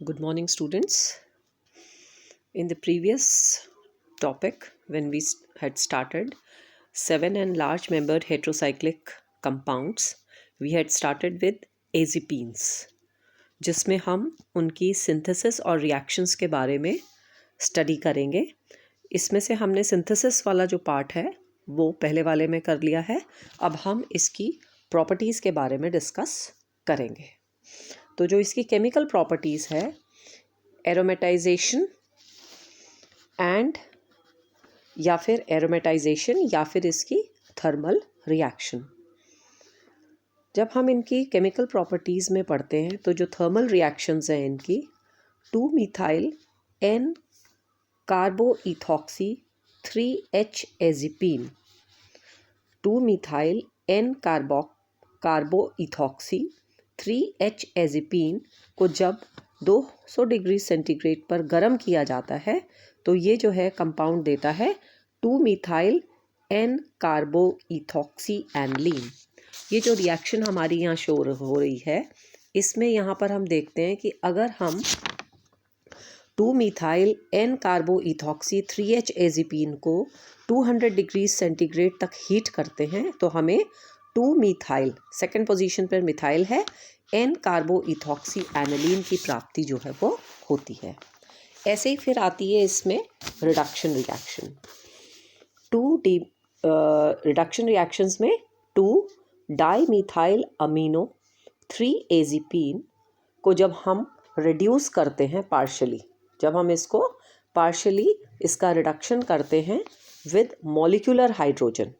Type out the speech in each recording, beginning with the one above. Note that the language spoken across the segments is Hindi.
Good morning, students. In the previous topic, when we had started 7 and large membered heterocyclic compounds, we had started with azepenes, जिसमें हम उनकी सिंथेसिस और रिएक्शंस के बारे में स्टडी करेंगे. इसमें से हमने सिंथेसिस वाला जो पार्ट है वो पहले वाले में कर लिया है. अब हम इसकी प्रॉपर्टीज़ के बारे में डिस्कस करेंगे. तो जो इसकी केमिकल प्रॉपर्टीज़ है, एरोमेटाइजेशन एंड या फिर एरोमेटाइजेशन या फिर इसकी थर्मल रिएक्शन. जब हम इनकी केमिकल प्रॉपर्टीज़ में पढ़ते हैं तो जो थर्मल रिएक्शंस हैं इनकी 2-methyl N कार्बोइथॉक्सी 3H एजिपीन, 2-methyl N कार्बोइथॉक्सी 3H एजिपीन को जब 200 डिग्री सेंटीग्रेड पर गर्म किया जाता है तो ये जो है कंपाउंड देता है 2-methyl N कार्बोइथॉक्सी एनिलीन. ये जो रिएक्शन हमारी यहाँ शो हो रही है, इसमें यहाँ पर हम देखते हैं कि अगर हम 2-methyl N कार्बोइथॉक्सी 3H एजिपीन को 200 डिग्री सेंटीग्रेड तक हीट करते हैं तो हमें 2-methyl, सेकेंड पोजीशन पर मिथाइल है, N कार्बोइथॉक्सी एनिलीन की प्राप्ति जो है वो होती है. ऐसे ही फिर आती है इसमें रिडक्शन रिएक्शन. रिडक्शन रिएक्शंस में 2-dimethyl amino 3-azepine को जब हम रिड्यूस करते हैं पार्शली, जब हम इसको पार्शली इसका रिडक्शन करते हैं with molecular hydrogen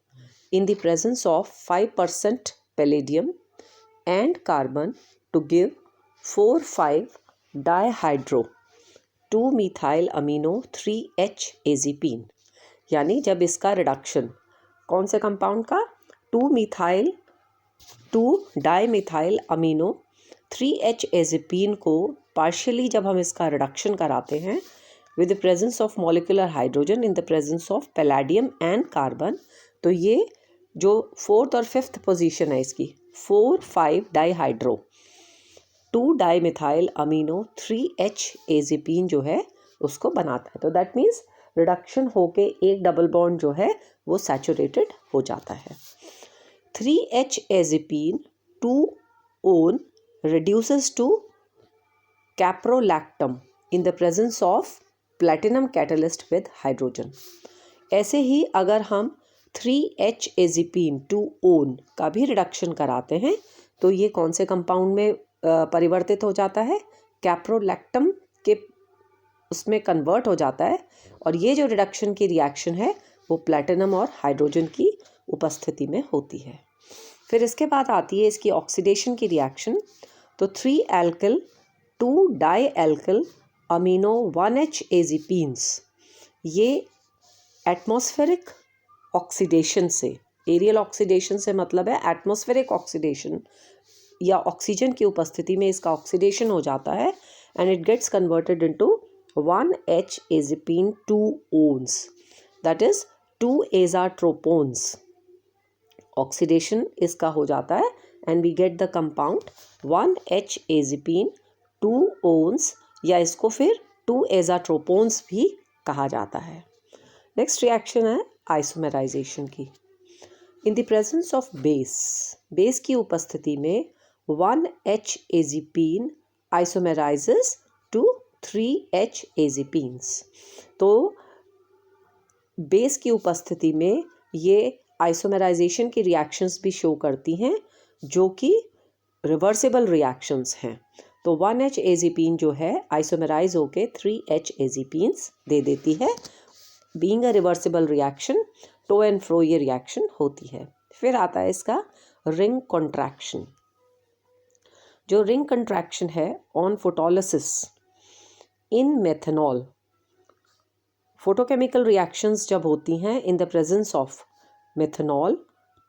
in the presence of 5% palladium and carbon to give 4,5-dihydro 2-methyl amino 3H azepine. यानी जब इसका रिडक्शन कौन से कंपाउंड का 2-dimethyl amino 3H azepine को पार्शियली जब हम इसका रिडक्शन कराते हैं with the presence of molecular hydrogen in the presence of palladium and carbon, तो ये जो 4th और 5th पोजीशन है इसकी 4,5-डाइहाइड्रो 2-dimethyl amino 3H एजिपीन जो है उसको बनाता है. तो दैट मीन्स रिडक्शन होके एक डबल बॉन्ड जो है वो सैचुरेटेड हो जाता है. 3H एजिपीन 2-on reduces to caprolactam in the presence of platinum catalyst with hydrogen. ऐसे ही अगर हम 3H एजिपीन 2-on का भी रिडक्शन कराते हैं तो ये कौन से कंपाउंड में परिवर्तित हो जाता है, कैप्रोलैक्टम के उसमें कन्वर्ट हो जाता है. और ये जो रिडक्शन की रिएक्शन है वो प्लैटिनम और हाइड्रोजन की उपस्थिति में होती है. फिर इसके बाद आती है इसकी ऑक्सीडेशन की रिएक्शन. तो 3-alkyl 2-dialkyl amino 1H एजिपीन्स, ये एटमॉस्फेरिक ऑक्सीडेशन से, एरियल ऑक्सीडेशन से मतलब है एटमॉस्फेरिक ऑक्सीडेशन या ऑक्सीजन की उपस्थिति में इसका ऑक्सीडेशन हो जाता है and it gets converted into 1H azepine 2-ons, that is 2-azatropones. Oxidation इसका हो जाता है and we get the compound 1H azepine 2-ons, या इसको फिर 2-azatropones भी कहा जाता है. नेक्स्ट रिएक्शन है आइसोमेराइजेशन की. इन द प्रेजेंस ऑफ बेस की उपस्थिति में 1H एजिपीन आइसोमेराइजेस टू 3H एजिपीन्स. तो बेस की उपस्थिति में ये आइसोमेराइजेशन की रिएक्शंस भी शो करती हैं जो कि रिवर्सिबल रिएक्शंस हैं. तो 1H एजिपीन जो है आइसोमेराइज होके 3H एजिपीन्स दे देती है. Being a reversible reaction, to and fro ये रिएक्शन होती है. फिर आता है इसका रिंग कॉन्ट्रैक्शन. जो रिंग कॉन्ट्रैक्शन है on photolysis in methanol, photochemical reactions जब होती हैं in the presence of methanol,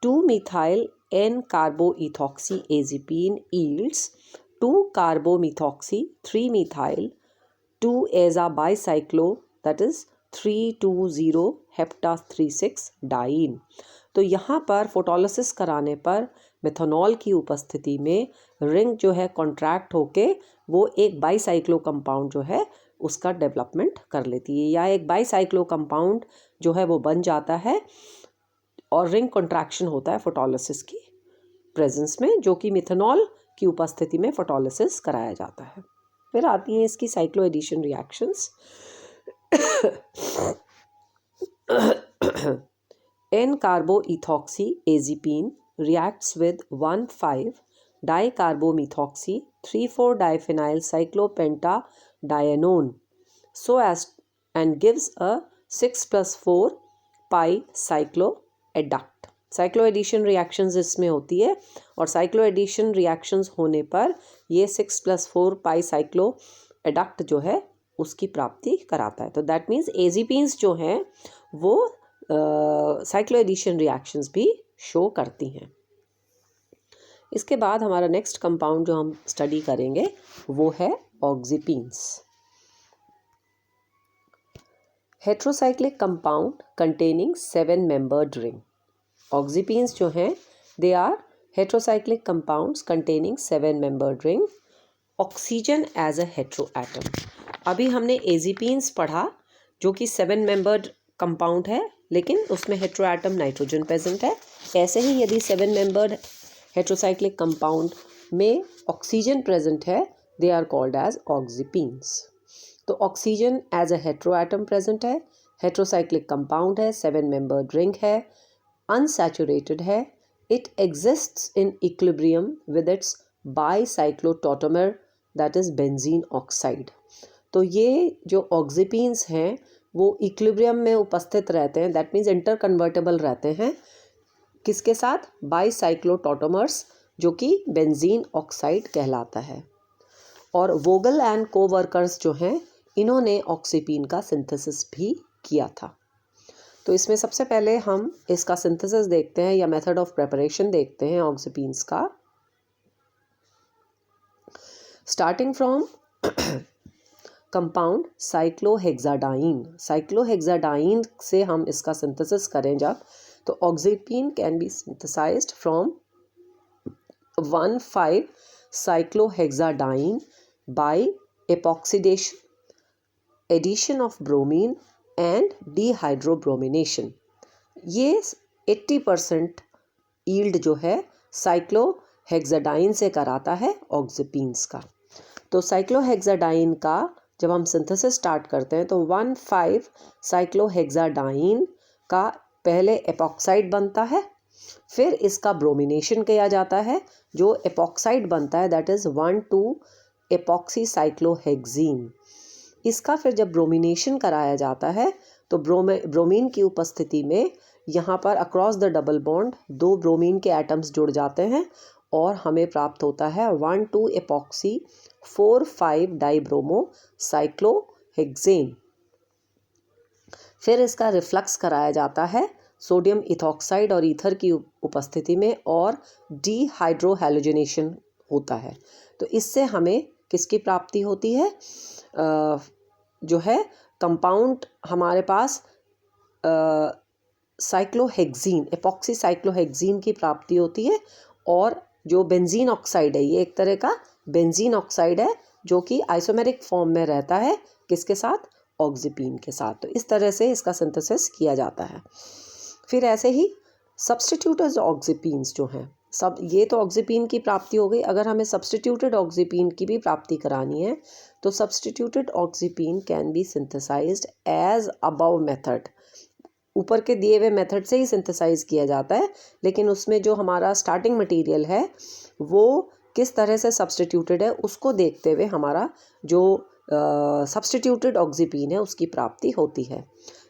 2-methyl N carboethoxy azepine yields 2-carbomethoxy 3-methyl 2-aza bicyclo, that is 3,2,0-hepta-3,6-diene. तो यहाँ पर फोटोलिसिस कराने पर मेथनॉल की उपस्थिति में रिंग जो है कॉन्ट्रैक्ट होके वो एक बाईसाइक्लो कंपाउंड जो है उसका डेवलपमेंट कर लेती है, या एक बाईसाइक्लो कंपाउंड जो है वो बन जाता है और रिंग कॉन्ट्रैक्शन होता है फोटोलिसिस की प्रेजेंस में, जो कि मिथेनॉल की उपस्थिति में फोटोलिसिस कराया जाता है। फिर आती हैं इसकी cycloaddition reactions. N-carboethoxyazepine reacts with 1,5-dicarbomethoxy 3,4-diphenyl cyclopentadienone so as and gives a 6+4 pi cycloadduct। Cycloaddition reactions इसमें होती है और साइक्लो एडिशन रिएक्शंस होने पर ये 6+4 पाई साइक्लो एडक्ट जो है उसकी प्राप्ति कराता है। तो दैट मीन्स एजीपीन्स जो हैं वो साइक्लो एडिशन रिएक्शंस भी शो करती हैं। इसके बाद हमारा नेक्स्ट कंपाउंड जो हम स्टडी करेंगे वो है oxepins. Heterocyclic compound containing 7-membered ring. Oxepins जो हैं they are heterocyclic compounds containing 7-membered ring. Oxygen as a hetero atom. अभी हमने एजीपीन्स पढ़ा जो कि 7-membered कंपाउंड है लेकिन उसमें हेट्रो एटम नाइट्रोजन प्रेजेंट है। ऐसे ही यदि 7-membered हेट्रोसाइक्लिक कंपाउंड में ऑक्सीजन प्रेजेंट है they are called as oxepins. तो oxygen as a hetero atom present है, हेट्रोसाइक्लिक कंपाउंड है, 7-membered रिंग है, अनसैचुरेटेड है, it exists in equilibrium with its bicyclotautomer that is benzene oxide. तो ये जो ऑक्सीपीन्स हैं वो इक्विलिब्रियम में उपस्थित रहते हैं, दैट मीन्स इंटर कन्वर्टेबल रहते हैं किसके साथ, बाईसाइक्लोटॉटोमर्स जो कि बेंजीन ऑक्साइड कहलाता है। और वोगल एंड कोवर्कर्स जो हैं इन्होंने ऑक्सीपीन का सिंथेसिस भी किया था। तो इसमें सबसे पहले हम इसका सिंथेसिस देखते हैं या मेथड ऑफ प्रिपरेशन देखते हैं ऑक्सीपीन्स का। Starting from compound cyclohexadiene. Cyclohexadiene से हम इसका सिंथेसिस करें जब, तो oxepin can be synthesised from 1,5-cyclohexadiene by epoxidation, addition of bromine and dehydrobromination। ये 80% यील्ड जो है साइक्लोहेक्साडाइन से कराता है ऑक्सीपीन्स का। तो साइक्लोहेक्साडाइन का जब हम सिंथेसिस स्टार्ट करते हैं तो 1,5-cyclohexadiene का पहले एपॉक्साइड बनता है, फिर इसका ब्रोमिनेशन किया जाता है, जो एपॉक्साइड बनता है दैट इज़ 1,2-epoxycyclohexene। इसका फिर जब ब्रोमिनेशन कराया जाता है तो ब्रोमीन की उपस्थिति में यहाँ पर across the double bond 2 bromine के एटम्स जुड़ जाते हैं और हमें प्राप्त होता है 1,2-epoxy-4,5-dibromocyclohexane। फिर इसका रिफ्लक्स कराया जाता है सोडियम इथॉक्साइड और ईथर की उपस्थिति में और डीहाइड्रोहैलोजिनेशन होता है। तो इससे हमें किसकी प्राप्ति होती है, जो है कंपाउंड हमारे पास साइक्लोहेक्सीन, एपॉक्सी साइक्लोहेक्सीन की प्राप्ति होती है। और जो बेंजीन ऑक्साइड है ये एक तरह का बेंजीन ऑक्साइड है जो कि आइसोमेरिक फॉर्म में रहता है किसके साथ, ऑक्सीपीन के साथ। तो इस तरह से इसका सिंथेसिस किया जाता है। फिर ऐसे ही सब्स्टिट्यूटेड ऑक्सीपीन्स जो हैं, सब ये तो ऑक्सीपीन की प्राप्ति हो गई। अगर हमें सब्स्टिट्यूटेड ऑक्सीपीन की भी प्राप्ति करानी है तो substituted oxepin can be synthesised as above method. ऊपर के दिए हुए मेथड से ही सिंथेसाइज किया जाता है, लेकिन उसमें जो हमारा स्टार्टिंग मटेरियल है वो किस तरह से सब्स्टिट्यूटेड है उसको देखते हुए हमारा जो सब्स्टिट्यूटेड ऑक्सीपीन है उसकी प्राप्ति होती है।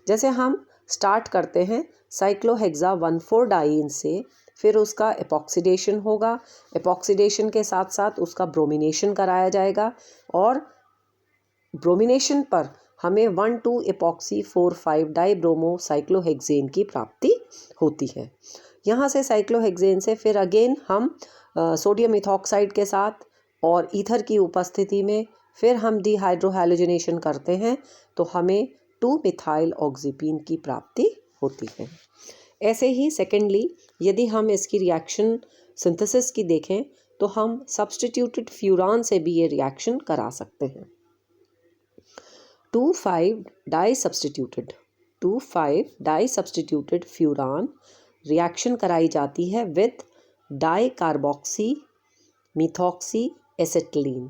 जैसे हम स्टार्ट करते हैं साइक्लोहेक्सा 1,4-डाइन से, फिर उसका एपॉक्सीडेशन होगा, एपॉक्सीडेशन के साथ साथ उसका ब्रोमिनेशन कराया जाएगा और ब्रोमिनेशन पर हमें 1,2-epoxy-4,5-dibromocyclohexane की प्राप्ति होती है। यहाँ से साइक्लोहेक्सेन से फिर अगेन हम सोडियम इथॉक्साइड के साथ और ईथर की उपस्थिति में फिर हम डीहाइड्रोहैलोजिनेशन करते हैं तो हमें 2-मिथाइल ऑक्सीपीन की प्राप्ति होती है। ऐसे ही सेकेंडली यदि हम इसकी रिएक्शन सिंथेसिस की देखें तो हम सब्स्टिट्यूटेड फ्यूरान से भी ये रिएक्शन करा सकते हैं। 2,5 डाई फ्यूरान रिएक्शन कराई जाती है with di carboxy methoxy acetylene.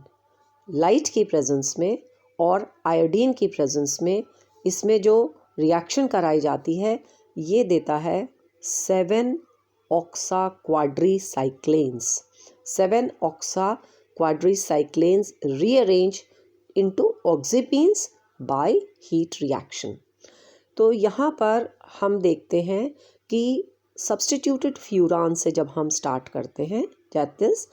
Light की प्रेजेंस में और आयोडीन की प्रेजेंस में इसमें जो रिएक्शन कराई जाती है ये देता है 7 oxa quadricyclanes. 7 oxa quadricyclanes rearrange into oxepins by heat reaction. तो यहाँ पर हम देखते हैं कि सब्स्टिट्यूटेड फ्यूरान से जब हम स्टार्ट करते हैं that is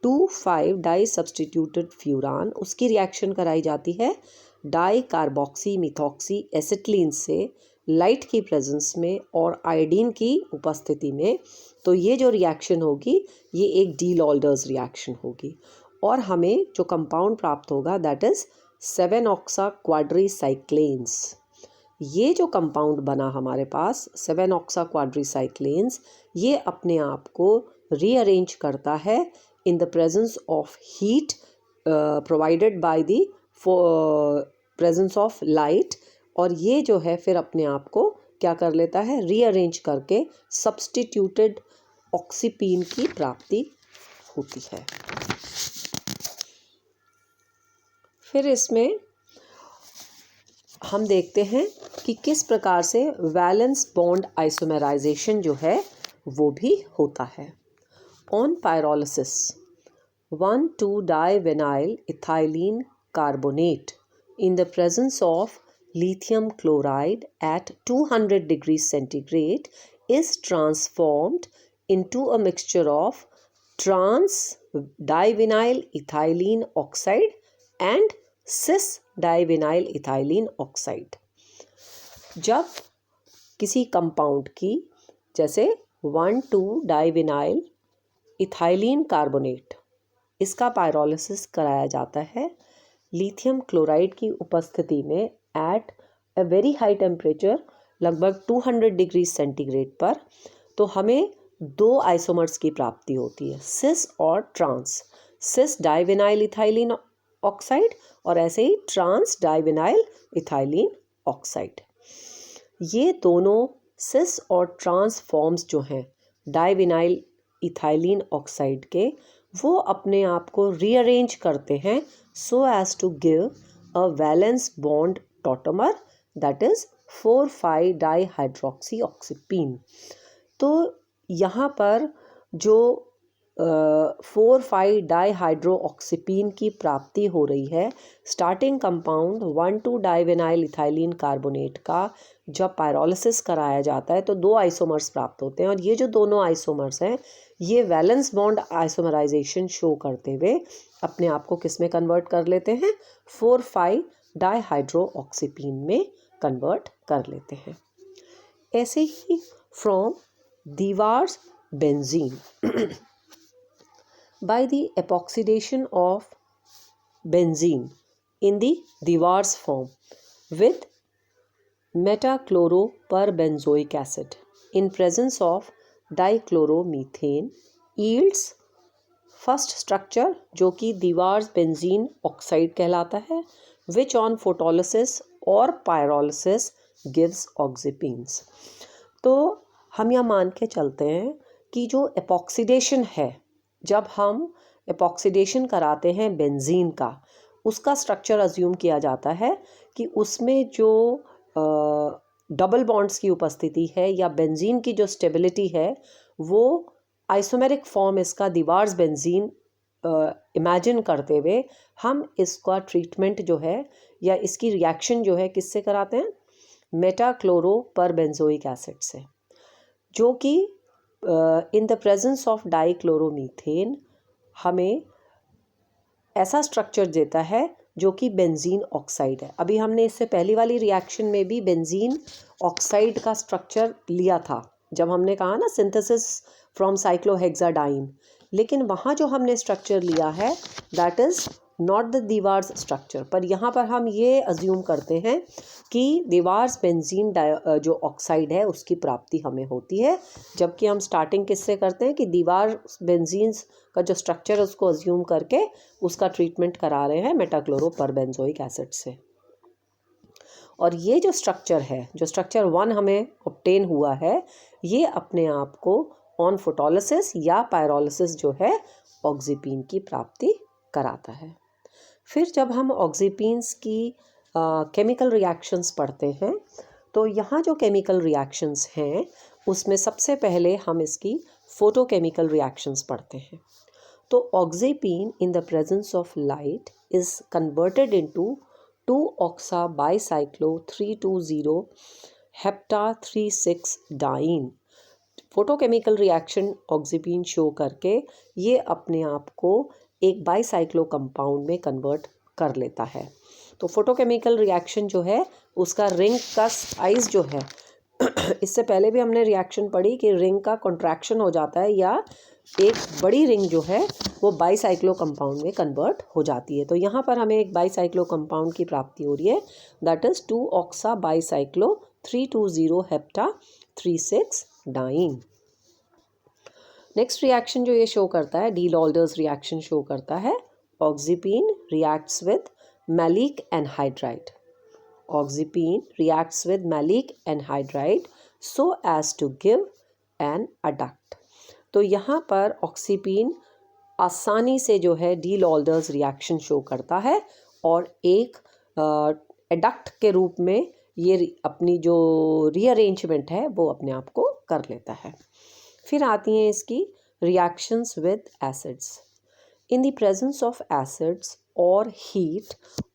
2,5 di substituted furan, उसकी रिएक्शन कराई जाती है डाई कार्बोक्सी मिथॉक्सी एसिटिलीन से लाइट की प्रेजेंस में और आयोडीन की उपस्थिति में। तो ये जो रिएक्शन होगी ये एक डी लॉल्डर्स रिएक्शन होगी और हमें जो कंपाउंड प्राप्त होगा दैट इज 7 ऑक्सा क्वाड्रीसाइक्लेन्स। ये जो कंपाउंड बना हमारे पास 7 ऑक्सा क्वाड्रीसाइक्लेन्स, ये अपने आप को रीअरेंज करता है in the presence of heat provided by the presence of light, और ये जो है फिर अपने आप को क्या कर लेता है, रीअरेंज करके सब्स्टिट्यूटेड ऑक्सीपीन की प्राप्ति होती है। फिर इसमें हम देखते हैं कि किस प्रकार से वैलेंस बॉन्ड आइसोमेराइजेशन जो है वो भी होता है। On pyrolysis, 1,2-divinyl ethylene carbonate in the presence of lithium chloride at 200 degrees centigrade is transformed into a mixture of trans-divinyl ethylene oxide and cis-divinyl ethylene oxide। जब किसी कंपाउंड की जैसे 1,2-divinyl इथाइलिन कार्बोनेट, इसका पायरोलिसिस कराया जाता है लिथियम क्लोराइड की उपस्थिति में at a very high temperature, लगभग 200 डिग्री सेंटीग्रेड पर, तो हमें 2 आइसोमर्स की प्राप्ति होती है, सिस और ट्रांस। सिस डाइविनाइल इथाइलिन ऑक्साइड और ऐसे ही ट्रांस डाइविनाइल इथाइलिन ऑक्साइड। ये दोनों सिस और ट्रांस फॉर्म्स जो हैं डाइविनाइल इथाइलिन ऑक्साइड के, वो अपने आप को रीअरेंज करते हैं so as to give a valence bond tautomer that is 4,5 dihydroxy oxepin. तो यहाँ पर जो 4,5 डाईहाइड्रो ऑक्सीपीन की प्राप्ति हो रही है, स्टार्टिंग कंपाउंड 1,2-डाइविनाइल इथाइलिन कार्बोनेट का जब पायरोलिसिस कराया जाता है तो 2 आइसोमर्स प्राप्त होते हैं और ये जो दोनों आइसोमर्स हैं ये वैलेंस बॉन्ड आइसोमराइजेशन शो करते हुए अपने आप को किस में कन्वर्ट कर लेते हैं, 4,5 डाईहाइड्रो ऑक्सीपीन में कन्वर्ट कर लेते हैं। ऐसे ही from Dewar's benzene by the epoxidation of benzene in the Dewars form with metachloroperbenzoic acid in presence of dichloromethane yields first structure जो कि दीवार्स बेंजीन ऑक्साइड कहलाता है, which on photolysis और pyrolysis gives oxypenes। तो हम यह मान के चलते हैं कि जो एपॉक्सीडेशन है, जब हम एपॉक्सीडेशन कराते हैं बेंजीन का, उसका स्ट्रक्चर अज्यूम किया जाता है कि उसमें जो डबल बॉन्ड्स की उपस्थिति है या बेंजीन की जो स्टेबिलिटी है वो आइसोमेरिक फॉर्म इसका दीवार्स बेंजीन इमेजिन करते हुए हम इसका ट्रीटमेंट जो है या इसकी रिएक्शन जो है किससे कराते हैं, मेटाक्लोरोपरबेंजोइक एसिड से, जो कि इन द प्रेजेंस ऑफ डाइक्लोरोमीथेन हमें ऐसा स्ट्रक्चर देता है जो कि बेंजीन ऑक्साइड है। अभी हमने इससे पहली वाली रिएक्शन में भी बेंजीन ऑक्साइड का स्ट्रक्चर लिया था जब हमने कहा ना सिंथेसिस फ्रॉम साइक्लोहेक्साडाइन, लेकिन वहाँ जो हमने स्ट्रक्चर लिया है that is not the Dewar's structure. पर यहाँ पर हम ये अज्यूम करते हैं कि दीवार्स बेंजीन जो ऑक्साइड है उसकी प्राप्ति हमें होती है, जबकि हम स्टार्टिंग किससे करते हैं कि दीवार बेंजीन्स का जो स्ट्रक्चर है उसको अज्यूम करके उसका ट्रीटमेंट करा रहे हैं मेटाक्लोरोपरबेंजोइक एसिड से। और ये जो स्ट्रक्चर है, जो स्ट्रक्चर 1 हमें ऑब्टेन हुआ है, ये अपने आप को ऑन फोटोलिसिस या पायरोलिसिस जो है ऑक्सीपीन की प्राप्ति कराता है। फिर जब हम ऑक्सीपीन्स की केमिकल रिएक्शंस पढ़ते हैं तो यहाँ जो केमिकल रिएक्शंस हैं उसमें सबसे पहले हम इसकी फोटोकेमिकल रिएक्शंस पढ़ते हैं। तो oxepin in the presence of light is converted into 2-ऑक्सा bicyclo 3,2,0 hepta 3,6 diene. Photochemical reaction oxepin show करके ये अपने आप को एक बाइसाइक्लो कंपाउंड में कन्वर्ट कर लेता है। तो फोटोकेमिकल रिएक्शन जो है उसका रिंग का साइज जो है इससे पहले भी हमने रिएक्शन पढ़ी कि रिंग का कॉन्ट्रैक्शन हो जाता है या एक बड़ी रिंग जो है वो बाइसाइक्लो कंपाउंड में कन्वर्ट हो जाती है। तो यहाँ पर हमें एक बाइसाइक्लो कंपाउंड की प्राप्ति हो रही है, दैट इज 2-ऑक्सा bicyclo 3,2,0 hepta 3,6 diene. Next reaction जो ये शो करता है, डी लॉल्डर्स रिएक्शन शो करता है, oxepin reacts with maleic anhydride. Oxepin reacts with maleic anhydride so as to give an adduct. तो यहाँ पर ऑक्सीपीन आसानी से जो है डी लॉल्डर्स रिएक्शन शो करता है और एक एडक्ट के रूप में ये अपनी जो रीअरेंजमेंट है वो अपने आप को कर लेता है। फिर आती हैं इसकी reactions with acids. In the presence of acids और हीट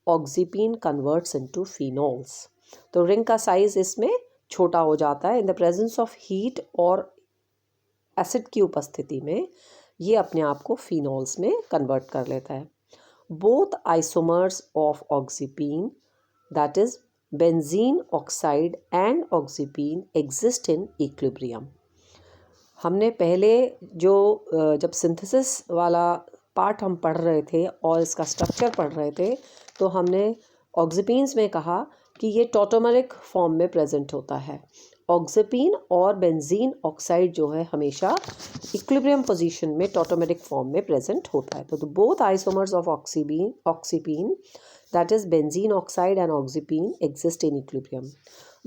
ऑक्सीपीन कन्वर्ट्स इनटू फिनॉल्स। तो रिंग का साइज इसमें छोटा हो जाता है। इन द प्रेजेंस ऑफ हीट और एसिड की उपस्थिति में ये अपने आप को फिनॉल्स में कन्वर्ट कर लेता है। Both isomers of oxepin that is benzene oxide and oxepin exist in equilibrium. हमने पहले जो जब सिंथेसिस वाला पार्ट हम पढ़ रहे थे और इसका स्ट्रक्चर पढ़ रहे थे तो हमने ऑक्सीपीन्स में कहा कि ये टॉटोमेरिक फॉर्म में प्रेजेंट होता है। ऑक्सीपीन और बेंजीन ऑक्साइड जो है हमेशा इक्विलिब्रियम पोजीशन में टॉटोमेरिक फॉर्म में प्रेजेंट होता है। तो both isomers of oxepin that is benzene oxide and oxepin exist in equilibrium.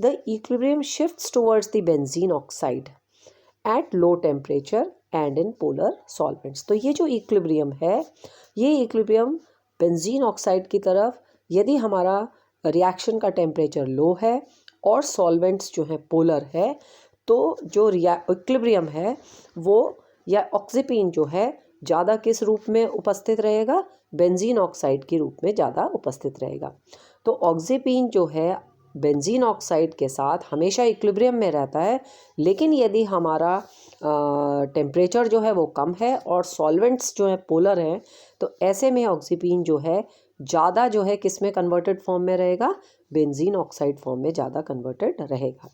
The equilibrium shifts towards the benzene oxide at low temperature and in polar solvents. तो ये जो इक्विलिब्रियम है ये इक्विलिब्रियम बेंजीन ऑक्साइड की तरफ, यदि हमारा रिएक्शन का टेम्परेचर लो है और सॉल्वेंट्स जो है पोलर है, तो जो इक्विलिब्रियम है वो या ऑक्सीपीन जो है ज़्यादा किस रूप में उपस्थित रहेगा, बेंजीन ऑक्साइड के रूप में ज़्यादा उपस्थित रहेगा। तो ऑक्सीपीन जो है बेंजीन ऑक्साइड के साथ हमेशा इक्विलिब्रियम में रहता है, लेकिन यदि हमारा टेम्परेचर जो है वो कम है और सॉल्वेंट्स जो है पोलर हैं, तो ऐसे में ऑक्सीपीन जो है ज़्यादा जो है किस में कन्वर्टेड फॉर्म में रहेगा, बेंजीन ऑक्साइड फॉर्म में ज़्यादा कन्वर्टेड रहेगा।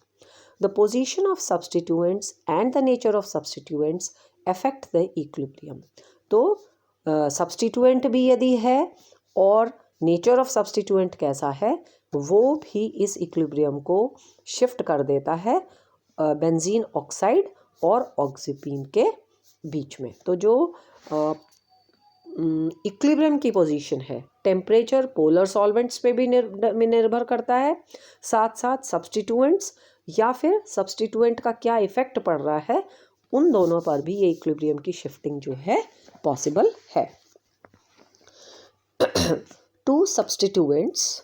The position of substituents and the nature of substituents affect the equilibrium. तो सब्सटीट्यूएंट भी यदि है और नेचर ऑफ सब्सटीट्यूएंट कैसा है वो भी इस इक्विलिब्रियम को शिफ्ट कर देता है बेंजीन ऑक्साइड और ऑक्सीपीन के बीच में। तो जो इक्विलिब्रियम की पोजीशन है, टेम्परेचर पोलर सॉल्वेंट्स पे भी निर्भर करता है, साथ साथ सब्सटीट्यूएंट्स या फिर सब्सटीट्यूएंट का क्या इफेक्ट पड़ रहा है, उन दोनों पर भी ये इक्विलिब्रियम की शिफ्टिंग जो है पॉसिबल है। Two substituents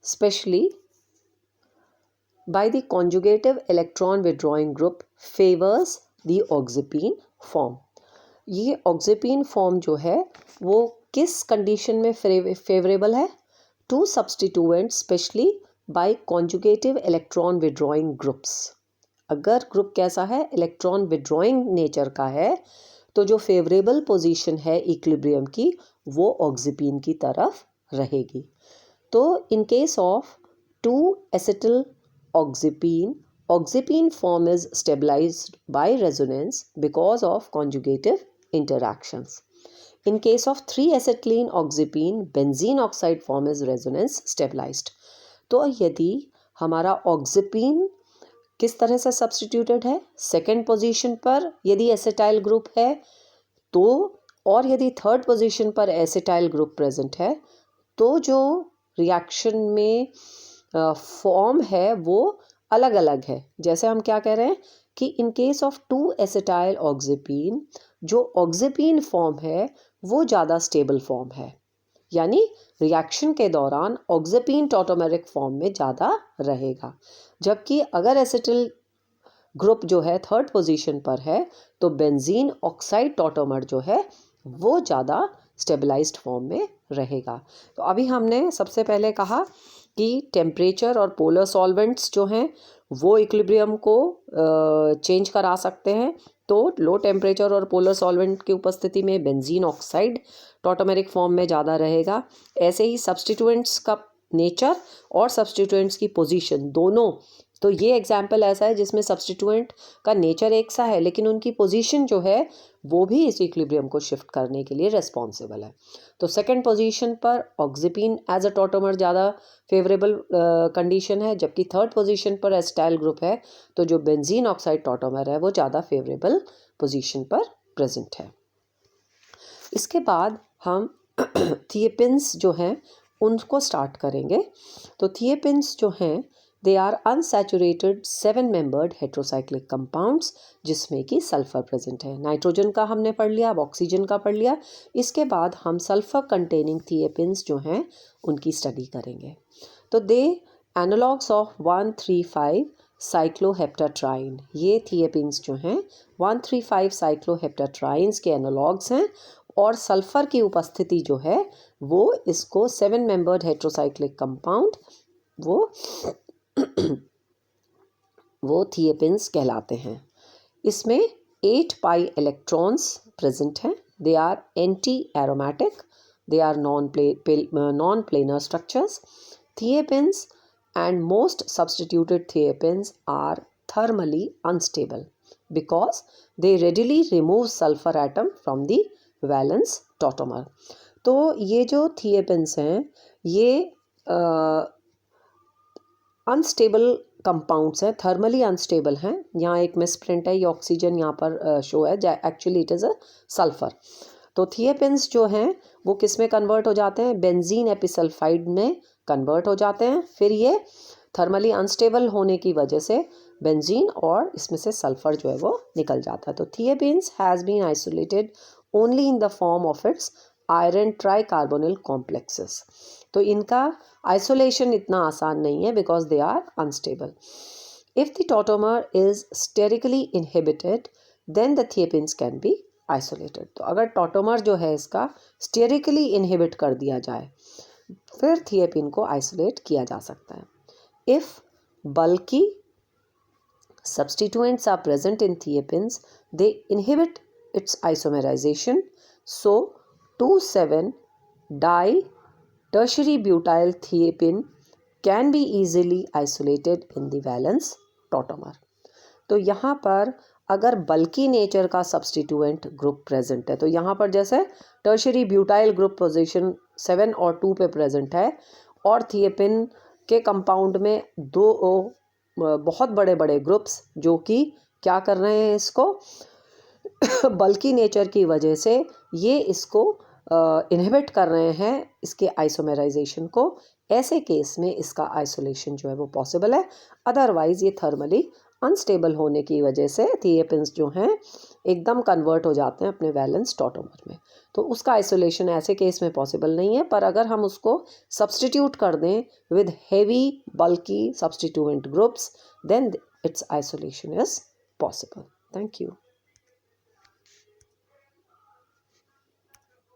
especially by the conjugative electron withdrawing group favors the oxypene form। ये ऑक्सीपीन फॉर्म जो है वो किस कंडीशन में फेवरेबल है, two substituents specially by conjugative electron withdrawing groups. अगर ग्रुप कैसा है, इलेक्ट्रॉन विड्रॉइंग नेचर का है, तो जो फेवरेबल पोजीशन है इक्विलिब्रियम की वो ऑक्सीपीन की तरफ रहेगी। तो in case of 2 acetyl oxepin, oxapine form is stabilized by resonance because of conjugative interactions. In case of 3-acetylene oxapine, benzene oxide form is resonance stabilized. तो यदि हमारा oxapine किस तरह से सब्सटीट्यूटेड है, सेकेंड पोजीशन पर यदि एसिटाइल ग्रुप है तो, और यदि थर्ड पोजीशन पर एसिटाइल ग्रुप प्रेजेंट है तो जो रिएक्शन में फॉर्म है वो अलग अलग है. जैसे हम क्या कह रहे हैं कि इन केस ऑफ 2-एसिटाइल ऑक्सीपीन जो ऑक्सीपीन फॉर्म है वो ज़्यादा स्टेबल फॉर्म है, यानी रिएक्शन के दौरान ऑक्सीपीन टॉटोमेरिक फॉर्म में ज़्यादा रहेगा. जबकि अगर एसिटिल ग्रुप जो है थर्ड पोजीशन पर है तो बेंजीन ऑक्साइड टॉटोमर जो है वो ज़्यादा स्टेबलाइज्ड फॉर्म में रहेगा. तो अभी हमने सबसे पहले कहा कि टेम्परेचर और पोलर सॉल्वेंट्स जो हैं वो इक्विलिब्रियम को चेंज करा सकते हैं. तो लो टेम्परेचर और पोलर सॉल्वेंट की उपस्थिति में बेंजीन ऑक्साइड टॉटोमेरिक फॉर्म में ज़्यादा रहेगा. ऐसे ही सब्स्टिट्यूएंट्स का नेचर और सब्स्टिट्यूएंट्स की पोजीशन दोनों, तो ये एग्जाम्पल ऐसा है जिसमें सब्स्टिट्यूएंट का नेचर एक सा है लेकिन उनकी पोजीशन जो है वो भी इस इक्विलिब्रियम को शिफ्ट करने के लिए रिस्पॉन्सिबल है. तो सेकंड पोजीशन पर ऑक्सीपीन एज अ टॉटोमर ज़्यादा फेवरेबल कंडीशन है, जबकि थर्ड पोजीशन पर एसिटाइल ग्रुप है तो जो बेंजीन ऑक्साइड टॉटोमर है वो ज़्यादा फेवरेबल पोजीशन पर प्रेजेंट है. इसके बाद हम थिएपिन्स जो हैं उनको स्टार्ट करेंगे. तो थिएपिन्स जो हैं दे आर अनसैचुरेटेड 7-मेंबर्ड हेट्रोसाइक्लिक कंपाउंड्स जिसमें कि सल्फर प्रेजेंट है. नाइट्रोजन का हमने पढ़ लिया, अब ऑक्सीजन का पढ़ लिया. इसके बाद हम सल्फर कंटेनिंग थिएपिन्स जो हैं उनकी स्टडी करेंगे. तो दे एनालॉग्स ऑफ 1,3,5 साइक्लोहेप्टाट्राइन, ये थिएपिन्स जो हैं 1,3,5 साइक्लोहेप्टाट्राइन्स के एनालॉग्स हैं और सल्फर की उपस्थिति जो है वो इसको 7-मेंबर्ड हेट्रोसाइक्लिक कंपाउंड वो थिएपिन्स कहलाते हैं. इसमें 8 पाई इलेक्ट्रॉन्स प्रेजेंट हैं. They are anti aromatic, they are non planar structures. Thiepins and most substituted thiopins are thermally unstable because they readily remove sulfur atom from the valence tautomer. तो ये जो थिएपिन्स हैं ये अनस्टेबल कंपाउंड्स हैं, थर्मली अनस्टेबल हैं. यहाँ एक मिसप्रिंट है, ये ऑक्सीजन यहाँ पर शो है, actually it is a sulphur. तो थिएपिन्स जो हैं वो किस में कन्वर्ट हो जाते हैं, बेंजीन एपिसल्फाइड में कन्वर्ट हो जाते हैं. फिर ये थर्मली अनस्टेबल होने की वजह से बेंजीन और इसमें से सल्फर जो है वो निकल जाता है. तो thiepins has been isolated only in the form of its iron tricarbonyl complexes. तो इनका आइसोलेशन इतना आसान नहीं है because they are unstable. If the tautomer is sterically inhibited then the thiepins can be isolated. तो अगर टॉटोमर जो है इसका स्टेरिकली इनहिबिट कर दिया जाए फिर थिएपिन को आइसोलेट किया जा सकता है. If bulky substituents are present in thiopins, they inhibit its isomerization. So 2,7-di tertiary butyl thiopin can be easily isolated in the valence tautomer. तो यहाँ पर अगर बल्की नेचर का सब्सटीट्यूएंट ग्रुप प्रेजेंट है तो यहाँ पर जैसे टर्शरी ब्यूटाइल ग्रुप पोजीशन 7 और 2 पे प्रेजेंट है और थिएपिन के कंपाउंड में दो बहुत बड़े बड़े ग्रुप्स जो कि क्या कर रहे हैं, इसको बल्की नेचर की वजह से ये इसको इनहिबिट कर रहे हैं इसके आइसोमेराइजेशन को. ऐसे केस में इसका आइसोलेशन जो है वो पॉसिबल है. अदरवाइज ये थर्मली अनस्टेबल होने की वजह से थिएपिन्स जो हैं एकदम कन्वर्ट हो जाते हैं अपने वैलेंस टॉटोमर में. तो उसका आइसोलेशन ऐसे केस में पॉसिबल नहीं है. पर अगर हम उसको सब्स्टिट्यूट कर दें with heavy bulky substituent groups then its isolation is possible. Thank you.